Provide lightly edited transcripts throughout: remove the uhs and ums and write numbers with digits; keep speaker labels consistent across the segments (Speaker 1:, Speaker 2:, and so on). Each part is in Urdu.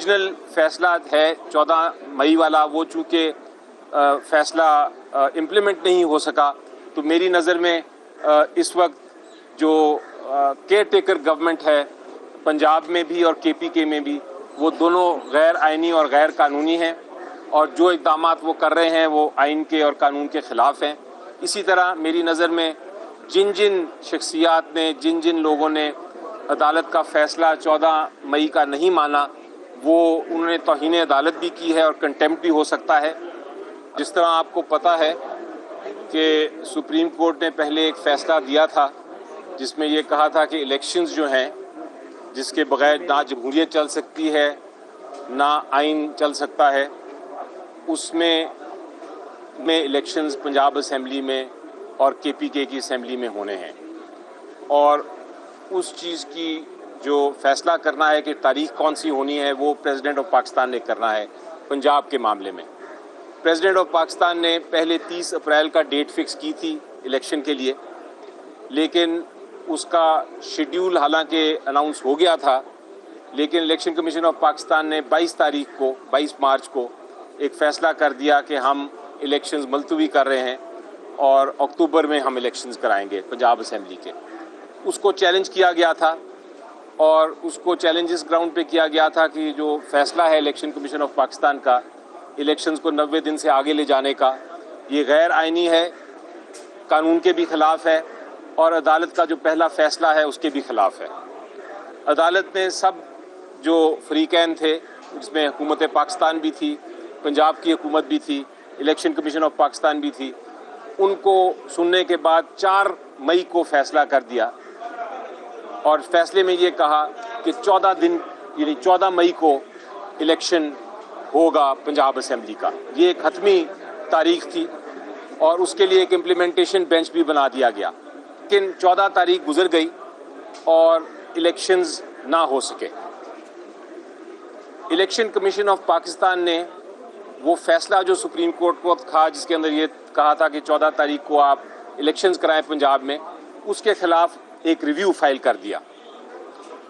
Speaker 1: اوریجنل فیصلہ ہے 14 مئی والا، وہ چونکہ فیصلہ امپلیمنٹ نہیں ہو سکا، تو میری نظر میں اس وقت جو کیئر ٹیکر گورنمنٹ ہے پنجاب میں بھی اور کے پی کے میں بھی، وہ دونوں غیر آئینی اور غیر قانونی ہیں، اور جو اقدامات وہ کر رہے ہیں وہ آئین کے اور قانون کے خلاف ہیں۔ اسی طرح میری نظر میں جن شخصیات نے، جن لوگوں نے عدالت کا فیصلہ 14 مئی کا نہیں مانا، وہ انہوں نے توہین عدالت بھی کی ہے اور کنٹیمپٹ بھی ہو سکتا ہے۔ جس طرح آپ کو پتہ ہے کہ سپریم کورٹ نے پہلے ایک فیصلہ دیا تھا جس میں یہ کہا تھا کہ الیکشنز جو ہیں، جس کے بغیر نہ جمہوریت چل سکتی ہے نہ آئین چل سکتا ہے، اس میں الیکشنز پنجاب اسمبلی میں اور کے پی کے کی اسمبلی میں ہونے ہیں، اور اس چیز کی جو فیصلہ کرنا ہے کہ تاریخ کون سی ہونی ہے، وہ پریزیڈنٹ آف پاکستان نے کرنا ہے۔ پنجاب کے معاملے میں پریزیڈنٹ آف پاکستان نے پہلے 30 اپریل کا ڈیٹ فکس کی تھی الیکشن کے لیے، لیکن اس کا شیڈیول حالانکہ اناؤنس ہو گیا تھا، لیکن الیکشن کمیشن آف پاکستان نے 22 مارچ کو ایک فیصلہ کر دیا کہ ہم الیکشنز ملتوی کر رہے ہیں اور اکتوبر میں ہم الیکشنز کرائیں گے پنجاب اسمبلی کے۔ اس کو چیلنج کیا گیا تھا، اور اس کو چیلنج اس گراؤنڈ پہ کیا گیا تھا کہ جو فیصلہ ہے الیکشن کمیشن آف پاکستان کا الیکشنز کو 90 دن سے آگے لے جانے کا، یہ غیر آئینی ہے، قانون کے بھی خلاف ہے، اور عدالت کا جو پہلا فیصلہ ہے اس کے بھی خلاف ہے۔ عدالت نے سب جو فریقین تھے، جس میں حکومت پاکستان بھی تھی، پنجاب کی حکومت بھی تھی، الیکشن کمیشن آف پاکستان بھی تھی، ان کو سننے کے بعد 4 مئی کو فیصلہ کر دیا، اور فیصلے میں یہ کہا کہ 14 دن یعنی 14 مئی کو الیکشن ہوگا پنجاب اسمبلی کا۔ یہ ایک حتمی تاریخ تھی، اور اس کے لیے ایک امپلیمنٹیشن بینچ بھی بنا دیا گیا، لیکن 14 تاریخ گزر گئی اور الیکشنز نہ ہو سکے۔ الیکشن کمیشن آف پاکستان نے وہ فیصلہ جو سپریم کورٹ کو تھا، جس کے اندر یہ کہا تھا کہ 14 تاریخ کو آپ الیکشنز کرائیں پنجاب میں، اس کے خلاف ایک ریویو فائل کر دیا،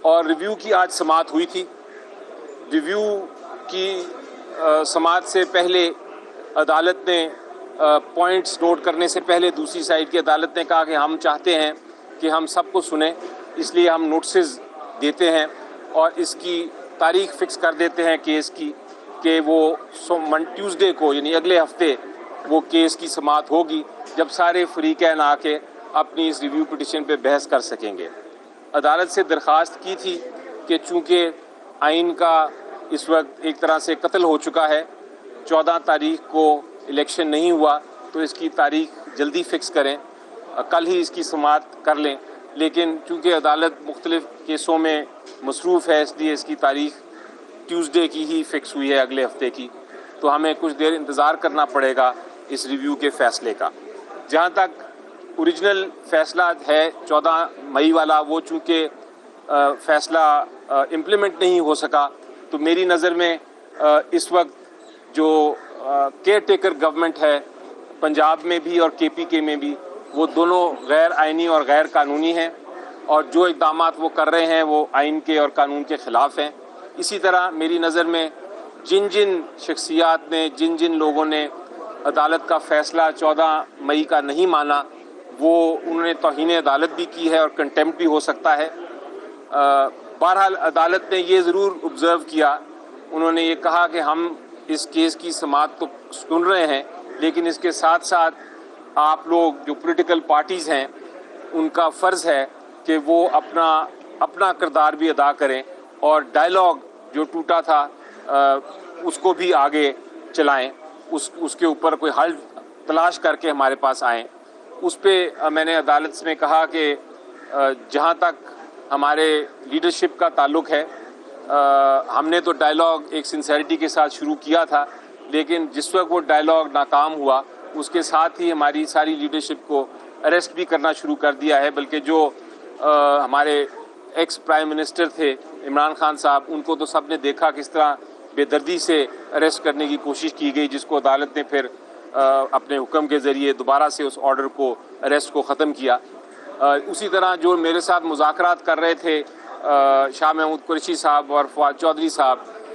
Speaker 1: اور ریویو کی آج سماعت ہوئی تھی۔ ریویو کی سماعت سے پہلے عدالت نے پوائنٹس نوٹ کرنے سے پہلے دوسری سائڈ کی عدالت نے کہا کہ ہم چاہتے ہیں کہ ہم سب کو سنیں، اس لیے ہم نوٹسز دیتے ہیں اور اس کی تاریخ فکس کر دیتے ہیں کیس کی، کہ وہ ٹیوزڈے کو یعنی اگلے ہفتے وہ کیس کی سماعت ہوگی، جب سارے فریقین آ کے اپنی اس ریویو پٹیشن پہ بحث کر سکیں گے۔ عدالت سے درخواست کی تھی کہ چونکہ آئین کا اس وقت ایک طرح سے قتل ہو چکا ہے، 14 تاریخ کو الیکشن نہیں ہوا، تو اس کی تاریخ جلدی فکس کریں، کل ہی اس کی سماعت کر لیں، لیکن چونکہ عدالت مختلف کیسوں میں مصروف ہے، اس لیے اس کی تاریخ ٹیوزڈے کی ہی فکس ہوئی ہے، اگلے ہفتے کی، تو ہمیں کچھ دیر انتظار کرنا پڑے گا اس ریویو کے فیصلے کا۔ جہاں تک اوریجنل فیصلہ ہے 14 مئی والا، وہ چونکہ فیصلہ امپلیمنٹ نہیں ہو سکا، تو میری نظر میں اس وقت جو کیئر ٹیکر گورنمنٹ ہے پنجاب میں بھی اور کے پی کے میں بھی، وہ دونوں غیر آئینی اور غیر قانونی ہیں، اور جو اقدامات وہ کر رہے ہیں وہ آئین کے اور قانون کے خلاف ہیں۔ اسی طرح میری نظر میں جن شخصیات نے، جن لوگوں نے عدالت کا فیصلہ 14 مئی کا نہیں مانا، وہ انہوں نے توہین عدالت بھی کی ہے اور کنٹیمپٹ بھی ہو سکتا ہے۔ بہرحال عدالت نے یہ ضرور آبزرو کیا، انہوں نے یہ کہا کہ ہم اس کیس کی سماعت تو سن رہے ہیں، لیکن اس کے ساتھ ساتھ آپ لوگ جو پولیٹیکل پارٹیز ہیں، ان کا فرض ہے کہ وہ اپنا کردار بھی ادا کریں، اور ڈائیلاگ جو ٹوٹا تھا اس کو بھی آگے چلائیں، اس کے اوپر کوئی حل تلاش کر کے ہمارے پاس آئیں۔ اس پہ میں نے عدالت میں کہا کہ جہاں تک ہمارے لیڈرشپ کا تعلق ہے، ہم نے تو ڈائیلاگ ایک سنسیریٹی کے ساتھ شروع کیا تھا، لیکن جس وقت وہ ڈائیلاگ ناکام ہوا، اس کے ساتھ ہی ہماری ساری لیڈرشپ کو اریسٹ بھی کرنا شروع کر دیا ہے، بلکہ جو ہمارے ایکس پرائم منسٹر تھے عمران خان صاحب، ان کو تو سب نے دیکھا کس طرح بے دردی سے اریسٹ کرنے کی کوشش کی گئی، جس کو عدالت نے پھر اپنے حکم کے ذریعے دوبارہ سے اس آرڈر کو، اریسٹ کو ختم کیا۔ اسی طرح جو میرے ساتھ مذاکرات کر رہے تھے شاہ محمود قریشی صاحب اور فواد چودھری صاحب،